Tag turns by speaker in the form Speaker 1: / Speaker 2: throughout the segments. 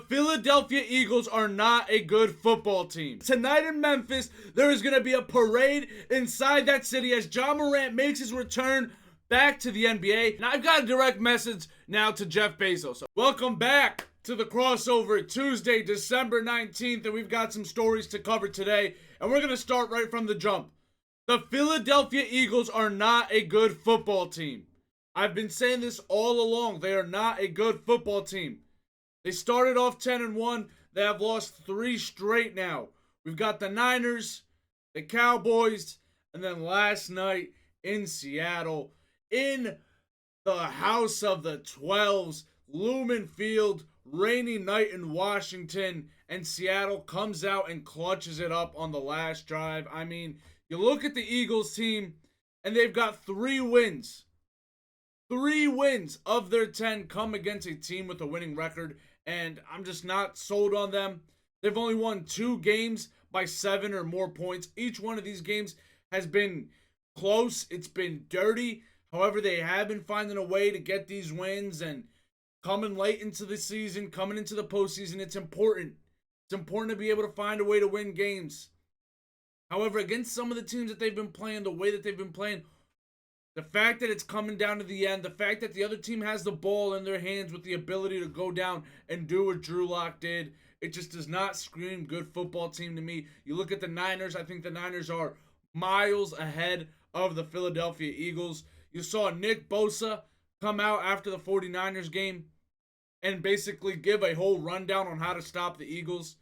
Speaker 1: Philadelphia Eagles are not a good football team. Tonight in Memphis, there is going to be a parade inside that city as Ja Morant makes his return back to the NBA. And I've got a direct message now to Jeff Bezos. Welcome back to the crossover Tuesday, December 19th, and we've got some stories to cover today. And we're going to start right from the jump. The Philadelphia Eagles are not a good football team. I've been saying this all along. They are not a good football team. They started off 10-1. They have lost 3 straight now. We've got the Niners, the Cowboys, and then last night in Seattle, in the House of the 12s, Lumen Field, rainy night in Washington, and Seattle comes out and clutches it up on the last drive. I mean, you look at the Eagles team, and they've got 3 wins. 3 wins of their 10 come against a team with a winning record, and I'm just not sold on them. They've only won 2 games by 7 or more points. Each one of these games has been close. It's been dirty. However, they have been finding a way to get these wins, and coming late into the season, coming into the postseason, it's important. It's important to be able to find a way to win games. However, against some of the teams that they've been playing, the way that they've been playing, the fact that it's coming down to the end, the fact that the other team has the ball in their hands with the ability to go down and do what Drew Lock did, it just does not scream good football team to me. You look at the Niners, I think the Niners are miles ahead of the Philadelphia Eagles. You saw Nick Bosa come out after the 49ers game and basically give a whole rundown on how to stop the Eagles,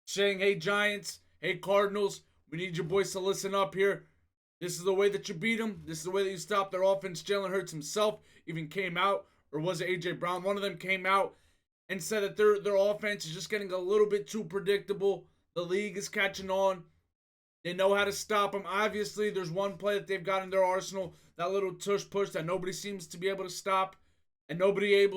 Speaker 1: saying, hey Giants, hey Cardinals, we need your boys to listen up here. This is the way that you beat them. This is the way that you stop their offense. Jalen Hurts himself even came out, or was it A.J. Brown? One of them came out and said that their offense is just getting a little bit too predictable. The league is catching on. They know how to stop them. Obviously, there's one play that they've got in their arsenal, that little tush push that nobody seems to be able to stop, and nobody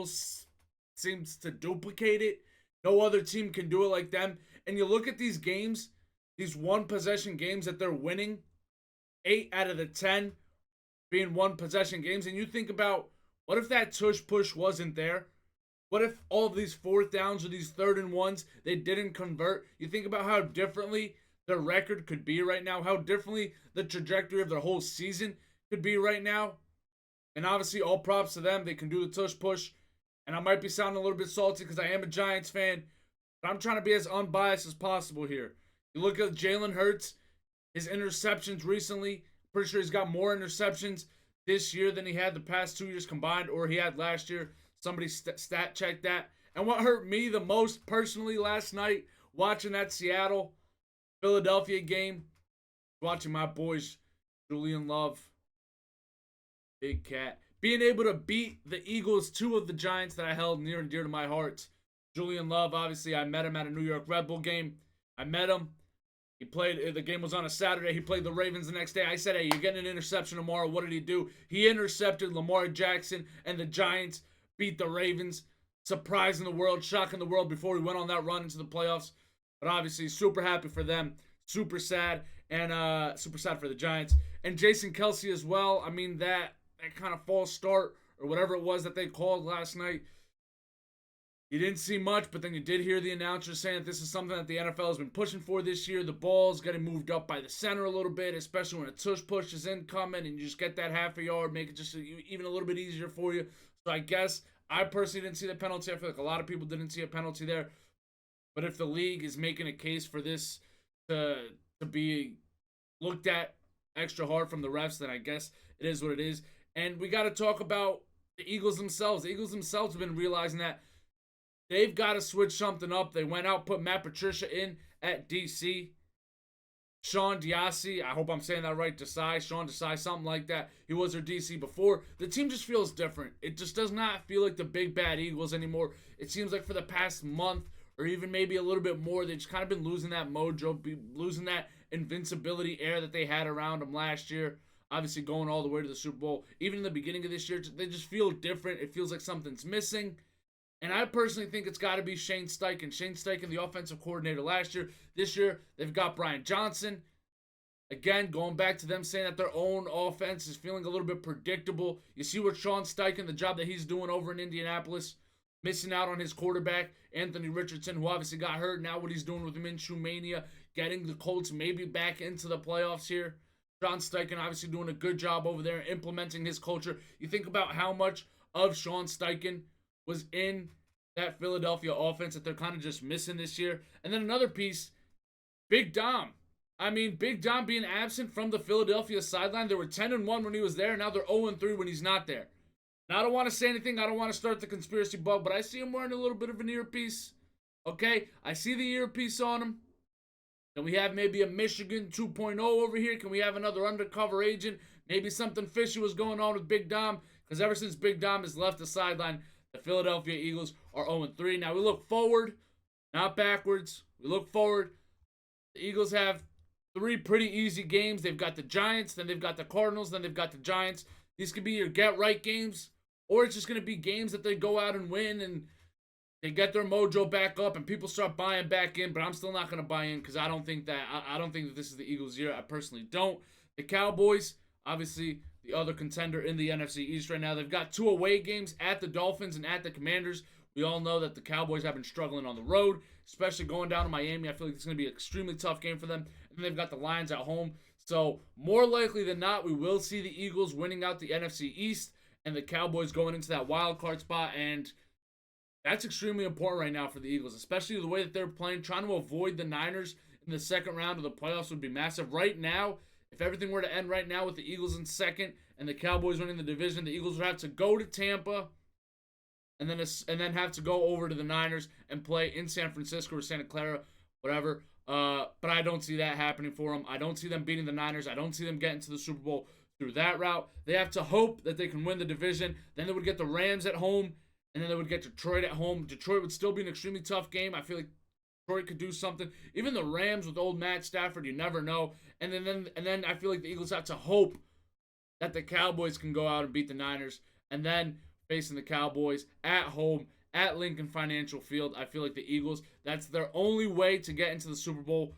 Speaker 1: seems to duplicate it. No other team can do it like them. And you look at these games, these one-possession games that they're winning, 8 out of the 10 being one-possession games, and you think about, what if that tush push wasn't there? What if all of these 4th downs or these 3rd and 1s, they didn't convert? You think about how differently their record could be right now, how differently the trajectory of their whole season could be right now. And obviously, all props to them. They can do the tush push. And I might be sounding a little bit salty because I am a Giants fan, but I'm trying to be as unbiased as possible here. You look at Jalen Hurts, his interceptions recently. Pretty sure he's got more interceptions this year than he had the past 2 years combined, or he had last year. Somebody stat checked that. And what hurt me the most personally last night, watching that Seattle-Philadelphia game, watching my boys, Julian Love, Big Cat, being able to beat the Eagles, 2 of the Giants that I held near and dear to my heart. Julian Love, obviously, I met him at a New York Red Bull game. I met him. He played, the game was on a Saturday. He played the Ravens the next day. I said, hey, you're getting an interception tomorrow. What did he do? He intercepted Lamar Jackson, and the Giants beat the Ravens, surprising the world, shocking the world before he went on that run into the playoffs. But obviously, super happy for them. Super sad, and super sad for the Giants. And Jason Kelce as well. I mean, that kind of false start, or whatever it was that they called last night. You didn't see much, but then you did hear the announcer saying that this is something that the NFL has been pushing for this year. The ball's getting moved up by the center a little bit, especially when a tush push is incoming and you just get that half a yard, make it just even a little bit easier for you. So I guess I personally didn't see the penalty. I feel like a lot of people didn't see a penalty there. But if the league is making a case for this to be looked at extra hard from the refs, then I guess it is what it is. And we got to talk about the Eagles themselves. The Eagles themselves have been realizing that they've got to switch something up. They went out, put Matt Patricia in at DC. Sean Diassi, I hope I'm saying that right, Sean Desai, something like that. He was their DC before. The team just feels different. It just does not feel like the big bad Eagles anymore. It seems like for the past month, or even maybe a little bit more, they've just kind of been losing that mojo, losing that invincibility air that they had around them last year. Obviously going all the way to the Super Bowl. Even in the beginning of this year, they just feel different. It feels like something's missing. And I personally think it's got to be Shane Steichen. Shane Steichen, the offensive coordinator last year. This year, they've got Brian Johnson. Again, going back to them saying that their own offense is feeling a little bit predictable. You see what Sean Steichen, the job that he's doing over in Indianapolis. missing out on his quarterback, Anthony Richardson, who obviously got hurt. Now what he's doing with Minshew Mania, getting the Colts maybe back into the playoffs here. Sean Steichen obviously doing a good job over there implementing his culture. You think about how much of Sean Steichen was in that Philadelphia offense that they're kind of just missing this year. And then another piece, Big Dom. I mean, Big Dom being absent from the Philadelphia sideline. They were 10-1 when he was there. Now they're 0-3 when he's not there. Now, I don't want to say anything. I don't want to start the conspiracy bug, but I see him wearing a little bit of an earpiece. Okay? I see the earpiece on him. Can we have maybe a Michigan 2.0 over here? Can we have another undercover agent? Maybe something fishy was going on with Big Dom. Because ever since Big Dom has left the sideline, the Philadelphia Eagles are 0-3. Now, we look forward, not backwards. We look forward. The Eagles have 3 pretty easy games. They've got the Giants, then they've got the Cardinals, then they've got the Giants. These could be your get-right games, or it's just going to be games that they go out and win and they get their mojo back up and people start buying back in, but I'm still not going to buy in because I don't think that this is the Eagles' year. I personally don't. The Cowboys, obviously the other contender in the NFC East right now. They've got 2 away games at the Dolphins and at the Commanders. We all know that the Cowboys have been struggling on the road, especially going down to Miami. I feel like it's going to be an extremely tough game for them. And then they've got the Lions at home. So more likely than not, we will see the Eagles winning out the NFC East and the Cowboys going into that wild card spot. And that's extremely important right now for the Eagles, especially the way that they're playing. Trying to avoid the Niners in the second round of the playoffs would be massive. Right now, if everything were to end right now with the Eagles in second and the Cowboys winning the division, the Eagles would have to go to Tampa and then have to go over to the Niners and play in San Francisco or Santa Clara, whatever. But I don't see that happening for them. I don't see them beating the Niners. I don't see them getting to the Super Bowl through that route. They have to hope that they can win the division. Then they would get the Rams at home, and then they would get Detroit at home. Detroit would still be an extremely tough game. I feel like Detroit could do something. Even the Rams with old Matt Stafford, you never know. And then I feel like the Eagles have to hope that the Cowboys can go out and beat the Niners. And then facing the Cowboys at home at Lincoln Financial Field, I feel like the Eagles, that's their only way to get into the Super Bowl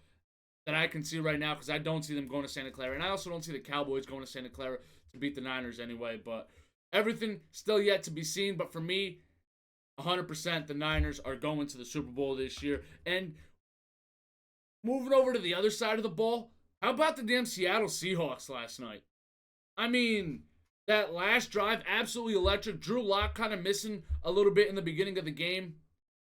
Speaker 1: that I can see right now, because I don't see them going to Santa Clara. And I also don't see the Cowboys going to Santa Clara to beat the Niners anyway. But everything still yet to be seen. But for me, 100% the Niners are going to the Super Bowl this year. And moving over to the other side of the ball, how about the damn Seattle Seahawks last night? I mean, that last drive, absolutely electric. Drew Lock kind of missing a little bit in the beginning of the game.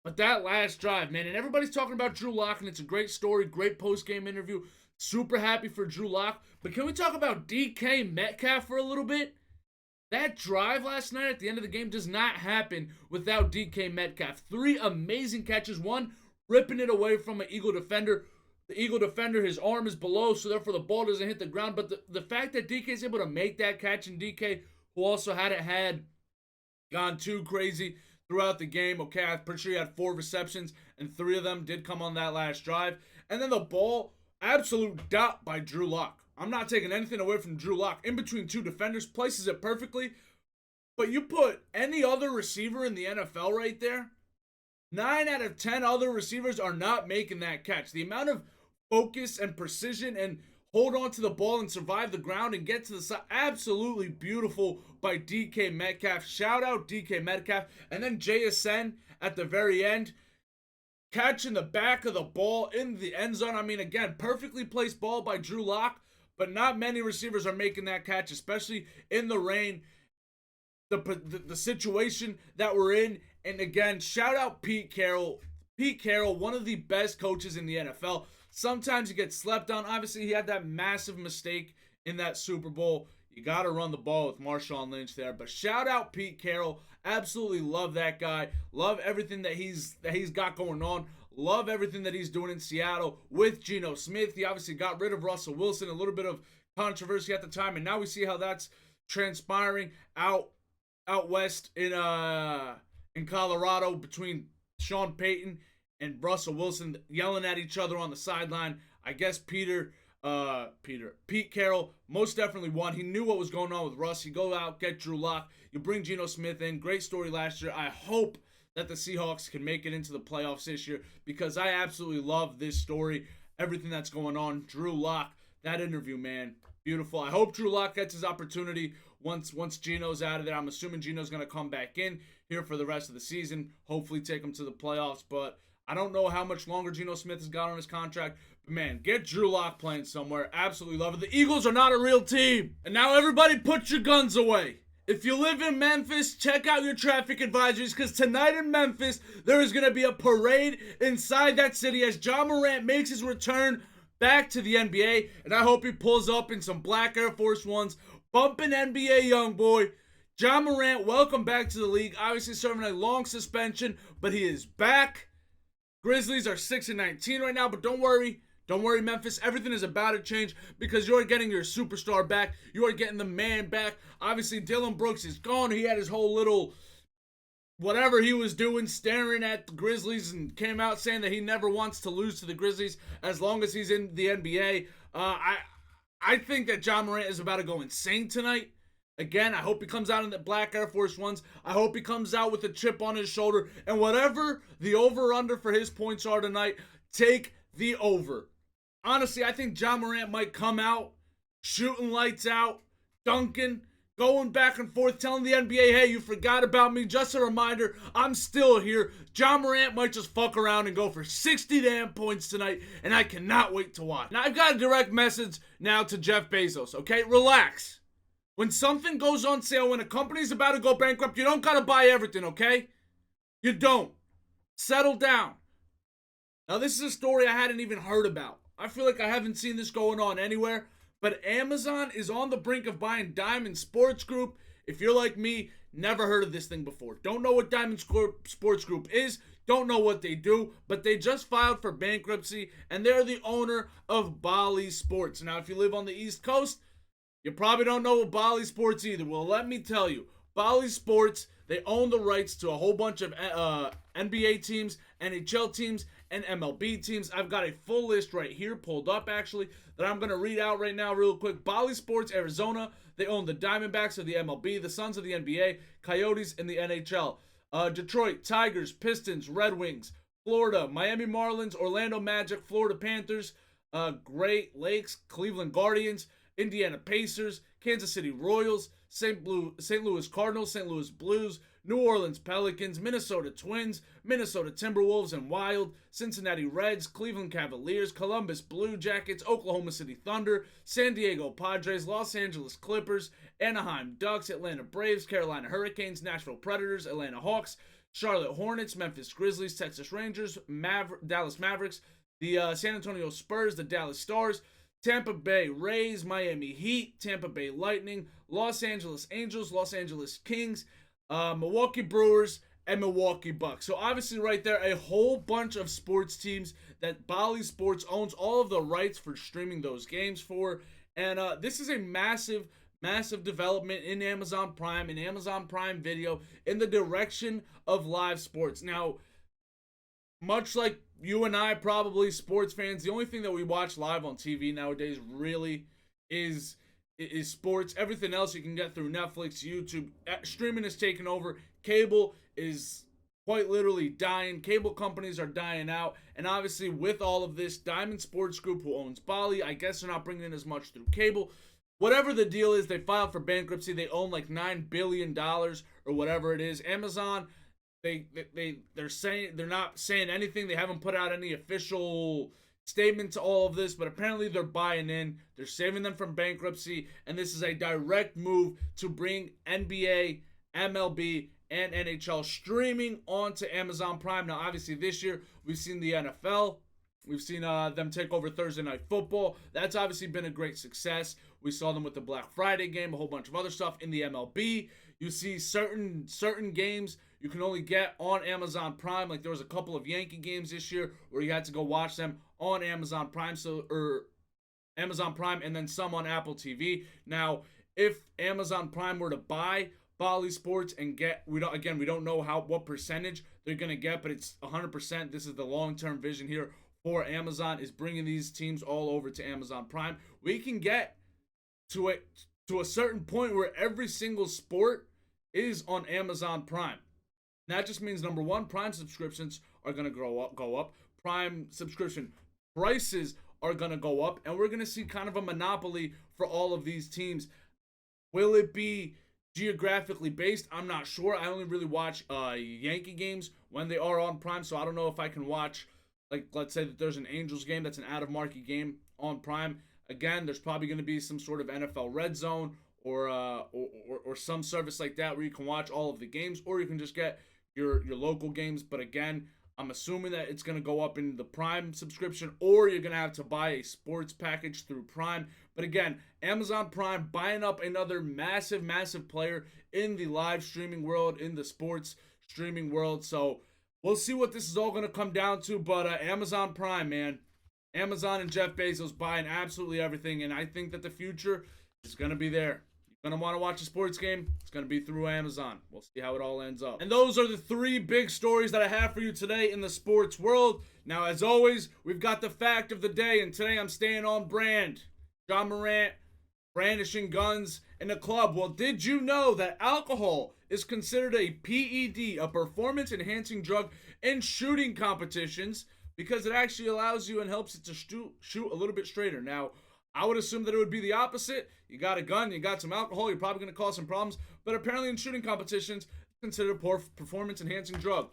Speaker 1: But that last drive, man, and everybody's talking about Drew Lock, and it's a great story, great post-game interview. Super happy for Drew Lock. But can we talk about DK Metcalf for a little bit? That drive last night at the end of the game does not happen without DK Metcalf. 3 amazing catches. One, ripping it away from an Eagle defender. The Eagle defender, his arm is below, so therefore the ball doesn't hit the ground. But the fact that DK is able to make that catch, and DK, who also hadn't gone too crazy throughout the game. Okay, I'm pretty sure he had 4 receptions, and 3 of them did come on that last drive. And then the ball, absolute dot by Drew Lock. I'm not taking anything away from Drew Lock. In between 2 defenders, places it perfectly. But you put any other receiver in the NFL right there, 9 out of 10 other receivers are not making that catch. The amount of focus and precision and hold on to the ball and survive the ground and get to the side, absolutely beautiful by DK Metcalf. Shout out DK Metcalf. And then JSN at the very end, catching the back of the ball in the end zone. I mean, again, perfectly placed ball by Drew Lock, but not many receivers are making that catch, especially in the rain. The situation that we're in. And again, shout out Pete Carroll. Pete Carroll, one of the best coaches in the NFL. Sometimes he gets slept on. Obviously, he had that massive mistake in that Super Bowl. You got to run the ball with Marshawn Lynch there. But shout out Pete Carroll. Absolutely love that guy. Love everything that he's got going on. Love everything that he's doing in Seattle with Geno Smith. He obviously got rid of Russell Wilson. A little bit of controversy at the time. And now we see how that's transpiring out west in Colorado between Sean Payton and Russell Wilson yelling at each other on the sideline. I guess Pete Carroll most definitely won. He knew what was going on with Russ. You go out, get Drew Lock. You bring Geno Smith in. Great story last year. I hope that the Seahawks can make it into the playoffs this year, because I absolutely love this story, everything that's going on. Drew Lock, that interview, man, beautiful. I hope Drew Lock gets his opportunity once Gino's out of there. I'm assuming Gino's going to come back in here for the rest of the season, hopefully take him to the playoffs, but I don't know how much longer Geno Smith has got on his contract. But man, get Drew Lock playing somewhere. Absolutely love it. The Eagles are not a real team. And now everybody put your guns away. If you live in Memphis, check out your traffic advisories, because tonight in Memphis, there is going to be a parade inside that city as Ja Morant makes his return back to the NBA. And I hope he pulls up in some black Air Force Ones, bumping NBA young boy. Ja Morant, welcome back to the league. Obviously serving a long suspension, but he is back. Grizzlies are 6-19 right now, but don't worry. Don't worry, Memphis. Everything is about to change because you're getting your superstar back. You are getting the man back. Obviously, Dylan Brooks is gone. He had his whole little whatever he was doing, staring at the Grizzlies, and came out saying that he never wants to lose to the Grizzlies as long as he's in the NBA. I think that Ja Morant is about to go insane tonight. Again, I hope he comes out in the black Air Force Ones. I hope he comes out with a chip on his shoulder. And whatever the over-under for his points are tonight, take the over. Honestly, I think Ja Morant might come out, shooting lights out, dunking, going back and forth, telling the NBA, hey, you forgot about me. Just a reminder, I'm still here. Ja Morant might just fuck around and go for 60 damn points tonight, and I cannot wait to watch. Now, I've got a direct message now to Jeff Bezos, okay? Relax. When something goes on sale, when a company's about to go bankrupt, you don't gotta buy everything, okay? You don't. Settle down. Now, this is a story I hadn't even heard about. I feel like I haven't seen this going on anywhere, but Amazon is on the brink of buying Diamond Sports Group. If you're like me, never heard of this thing before. Don't know what Diamond Sports Group is, don't know what they do, but they just filed for bankruptcy, and they're the owner of BALLY Sports. Now, if you live on the East Coast, you probably don't know what BALLY Sports either. Well, let me tell you, BALLY Sports, they own the rights to a whole bunch of NBA teams, NHL teams, and MLB teams. I've got a full list right here pulled up, actually, that I'm going to read out right now real quick. BALLY Sports, Arizona, they own the Diamondbacks of the MLB, the Suns of the NBA, Coyotes in the NHL. Detroit, Tigers, Pistons, Red Wings. Florida, Miami Marlins, Orlando Magic, Florida Panthers, Great Lakes, Cleveland Guardians, Indiana Pacers, Kansas City Royals, St. Louis Cardinals, St. Louis Blues, New Orleans Pelicans, Minnesota Twins, Minnesota Timberwolves and Wild, Cincinnati Reds, Cleveland Cavaliers, Columbus Blue Jackets, Oklahoma City Thunder, San Diego Padres, Los Angeles Clippers, Anaheim Ducks, Atlanta Braves, Carolina Hurricanes, Nashville Predators, Atlanta Hawks, Charlotte Hornets, Memphis Grizzlies, Texas Rangers, Dallas Mavericks, the San Antonio Spurs, the Dallas Stars, Tampa Bay Rays, Miami Heat, Tampa Bay Lightning, Los Angeles Angels, Los Angeles Kings, Milwaukee Brewers, and Milwaukee Bucks. So obviously right there, a whole bunch of sports teams that BALLY Sports owns all of the rights for streaming those games for. And this is a massive development in Amazon Prime, in Amazon Prime Video, in the direction of live sports. Now, much like you and I, probably sports fans, the only thing that we watch live on TV nowadays really is sports. Everything else you can get through Netflix, YouTube. Streaming is taking over. Cable is quite literally dying. Cable companies are dying out. And obviously with all of this, Diamond Sports Group, who owns BALLY, I guess they're not bringing in as much through cable. Whatever the deal is, they filed for bankruptcy. They own like $9 billion or whatever it is. Amazon, they're saying, they're not saying anything. They haven't put out any official statement to all of this, but apparently they're buying in. They're saving them from bankruptcy, and this is a direct move to bring NBA, MLB, and NHL streaming onto Amazon Prime. Now, obviously, this year we've seen the NFL. We've seen them take over Thursday Night Football. That's obviously been a great success. We saw them with the Black Friday game, a whole bunch of other stuff in the MLB. You see certain games you can only get on Amazon Prime. Like there was a couple of Yankee games this year where you had to go watch them on Amazon Prime, Amazon Prime, and then some on Apple TV. Now, if Amazon Prime were to buy BALLY Sports and get, we don't know what percentage they're gonna get, but it's 100%. This is the long-term vision here for Amazon, is bringing these teams all over to Amazon Prime. We can get to a certain point where every single sport is on Amazon Prime. That just means, number one, Prime subscriptions are gonna go up. Prime subscription prices are going to go up, and we're going to see kind of a monopoly for all of these teams. Will it be geographically based? I'm not sure. I only really watch Yankee games when they are on Prime, so I don't know if I can watch, like, let's say that there's an Angels game that's an out-of-market game on Prime. Again, there's probably going to be some sort of NFL Red Zone or some service like that where you can watch all of the games, or you can just get your local games. But again, I'm assuming that it's going to go up in the Prime subscription, or you're going to have to buy a sports package through Prime. But again, Amazon Prime buying up another massive player in the live streaming world, in the sports streaming world. So we'll see what this is all going to come down to. But Amazon Prime, man. Amazon and Jeff Bezos buying absolutely everything. And I think that the future is going to be there. You're going to want to watch a sports game, it's going to be through Amazon. We'll see how it all ends up. And those are the 3 big stories that I have for you today in the sports world. Now, as always, we've got the fact of the day. And today I'm staying on brand. Ja Morant brandishing guns in a club. Well, did you know that alcohol is considered a PED, a performance-enhancing drug, in shooting competitions? Because it actually allows you and helps it to shoot a little bit straighter. Now, I would assume that it would be the opposite. You got a gun, you got some alcohol, you're probably going to cause some problems. But apparently in shooting competitions, it's considered a performance-enhancing drug.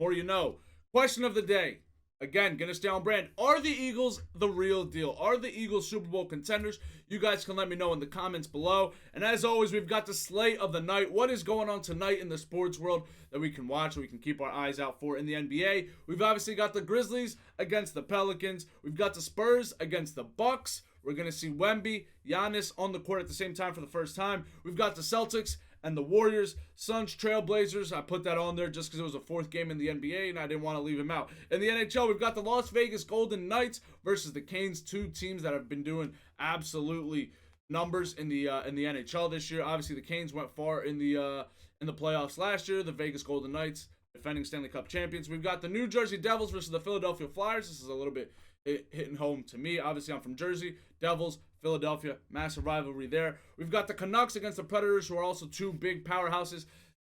Speaker 1: More you know. Question of the day. Again, gonna stay on brand. Are the Eagles the real deal? Are the Eagles Super Bowl contenders? You guys can let me know in the comments below. And as always, we've got the slate of the night. What is going on tonight in the sports world that we can watch, that we can keep our eyes out for in the NBA? We've obviously got the Grizzlies against the Pelicans. We've got the Spurs against the Bucks. We're going to see Wemby, Giannis on the court at the same time for the first time. We've got the Celtics and the Warriors, Suns, Trailblazers. I put that on there just because it was a 4th game in the NBA and I didn't want to leave him out. In the NHL, we've got the Las Vegas Golden Knights versus the Canes, 2 teams that have been doing absolutely numbers in the NHL this year. Obviously, the Canes went far in the playoffs last year. The Vegas Golden Knights, defending Stanley Cup champions. We've got the New Jersey Devils versus the Philadelphia Flyers. This is a little bit hitting home to me. Obviously, I'm from Jersey. Devils, Philadelphia, massive rivalry there. We've got the Canucks against the Predators, who are also 2 big powerhouses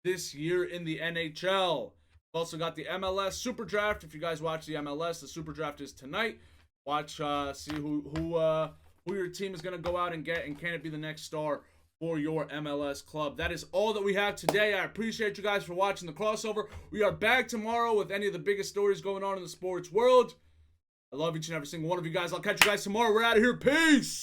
Speaker 1: this year in the NHL. We've also got the MLS Super Draft. If you guys watch the MLS, the Super Draft is tonight. Watch, see who your team is going to go out and get, and can it be the next star for your MLS club. That is all that we have today. I appreciate you guys for watching the crossover. We are back tomorrow with any of the biggest stories going on in the sports world. I love each and every single one of you guys. I'll catch you guys tomorrow. We're out of here. Peace.